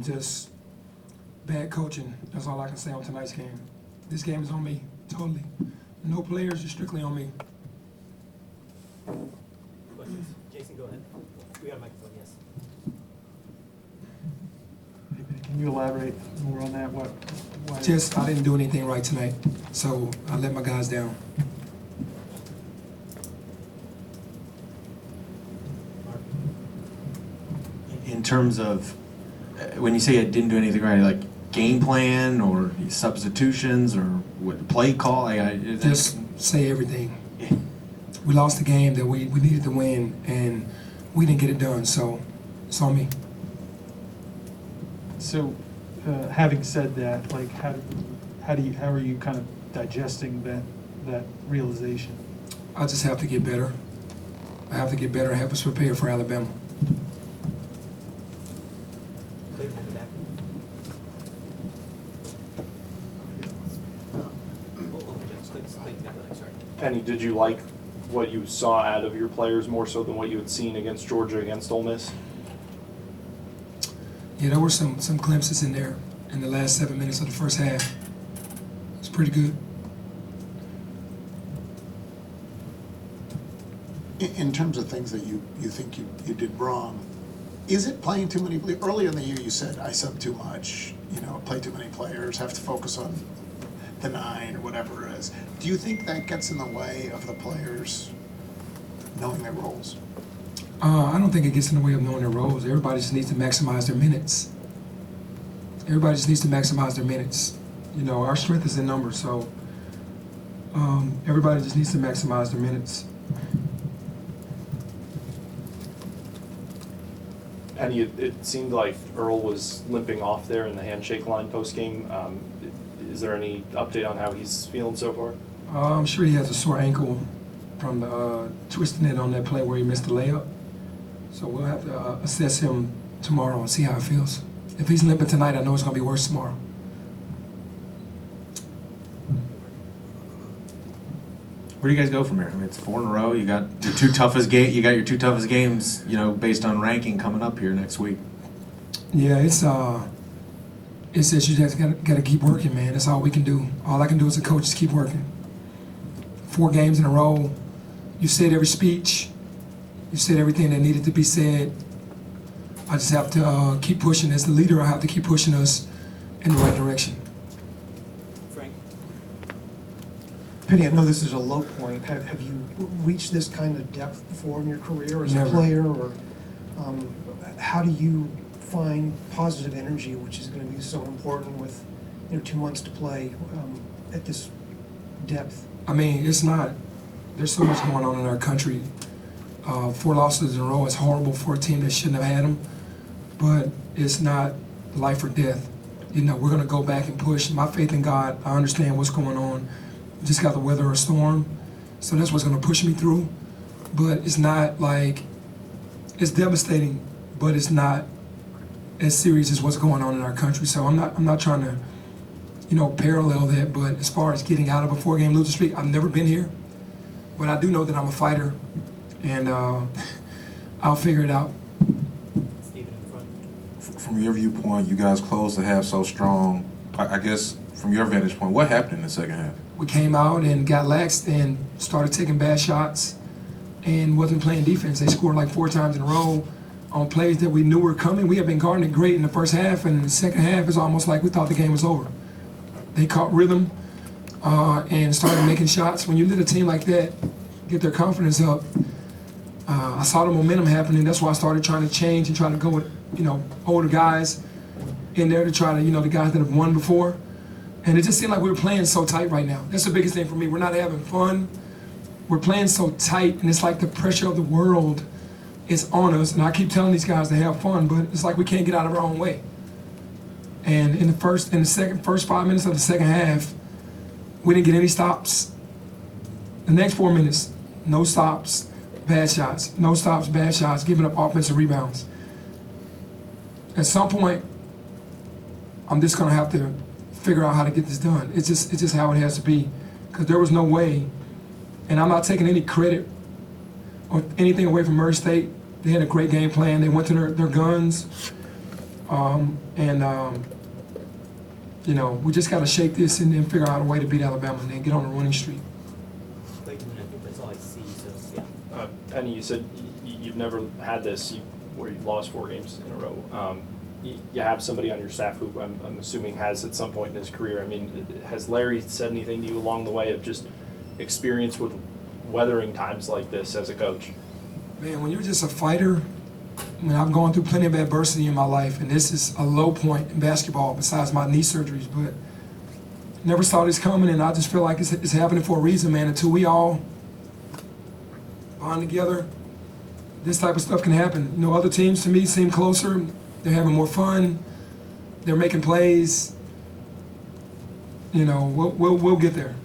Just bad coaching. That's all I can say on tonight's game. This game is on me, totally. No players, just strictly on me. Questions? Jason, go ahead. We got a microphone, yes. Can you elaborate more on that? Why? Just, I didn't do anything right tonight, so I let my guys down. In terms of when you say I didn't do anything right, like game plan or substitutions or what play call, Just say everything. We lost the game that we needed to win, and we didn't get it done, so it's on me. So, having said that, like, how are you kind of digesting that realization? I just have to get better. I have to get better and help us prepare for Alabama. Clayton in the back. Clayton back, sorry. Penny, did you like what you saw out of your players more so than what you had seen against Georgia, against Ole Miss? Yeah, there were some glimpses in there in the last 7 minutes of the first half. It's pretty good. In terms of things that you think you did wrong, is it playing too many? Earlier in the year you said, I sub too much, play too many players, have to focus on the 9 or whatever it is. Do you think that gets in the way of the players knowing their roles? I don't think it gets in the way of knowing their roles. Everybody just needs to maximize their minutes. Everybody just needs to maximize their minutes. Our strength is in numbers, so everybody just needs to maximize their minutes. Penny, it seemed like Earl was limping off there in the handshake line post-game. Is there any update on how he's feeling so far? I'm sure he has a sore ankle from the twisting it on that play where he missed the layup. So we'll have to assess him tomorrow and see how it feels. If he's limping tonight, I know it's going to be worse tomorrow. Where do you guys go from here? I mean, it's 4 in a row. You got your two toughest games, based on ranking coming up here next week. Yeah, it's just you just got to keep working, man. That's all we can do. All I can do as a coach is keep working. 4 games in a row. You said every speech. You said everything that needed to be said. I just have to keep pushing. As the leader, I have to keep pushing us in the right direction. Frank? Penny, I know this is a low point. Have you reached this kind of depth before in your career as Never. a player? Or how do you find positive energy, which is going to be so important with 2 months to play at this depth? I mean, it's not. There's so much going on in our country. 4 losses in a row is horrible for a team that shouldn't have had them, but it's not life or death. We're going to go back and push. My faith in God, I understand what's going on. We just got to weather a storm, so that's what's going to push me through. But it's not like, it's devastating, but it's not as serious as what's going on in our country. So I'm not trying to, parallel that. But as far as getting out of a 4-game losing streak, I've never been here, but I do know that I'm a fighter. And I'll figure it out. Steven in front. From your viewpoint, you guys closed the half so strong. I guess from your vantage point, what happened in the second half? We came out and got laxed and started taking bad shots and wasn't playing defense. They scored like 4 times in a row on plays that we knew were coming. We had been guarding it great in the first half, and in the second half, it's almost like we thought the game was over. They caught rhythm and started making shots. When you let a team like that get their confidence up, I saw the momentum happening. That's why I started trying to change and trying to go with, older guys in there to try to, the guys that have won before. And it just seemed like we were playing so tight right now. That's the biggest thing for me. We're not having fun. We're playing so tight, and it's like the pressure of the world is on us. And I keep telling these guys to have fun, but it's like we can't get out of our own way. And in the first 5 minutes of the second half, we didn't get any stops. The next 4 minutes, no stops. Bad shots, no stops, bad shots, giving up offensive rebounds. At some point, I'm just gonna have to figure out how to get this done. It's just how it has to be, because there was no way. And I'm not taking any credit or anything away from Murray State. They had a great game plan. They went to their guns. You know, we just got to shake this and then figure out a way to beat Alabama and then get on a winning streak. Clayton, that's all I see, so, yeah. Penny, you said you've never had this where you've lost 4 games in a row. You have somebody on your staff who I'm assuming has at some point in his career. I mean, has Larry said anything to you along the way of just experience with weathering times like this as a coach? Man, when you're just a fighter, I mean, I've gone through plenty of adversity in my life, and this is a low point in basketball besides my knee surgeries, but never saw this coming, and I just feel like it's happening for a reason, man. Until we all bond together, this type of stuff can happen. You know, other teams to me seem closer. They're having more fun. They're making plays. You know, we'll get there.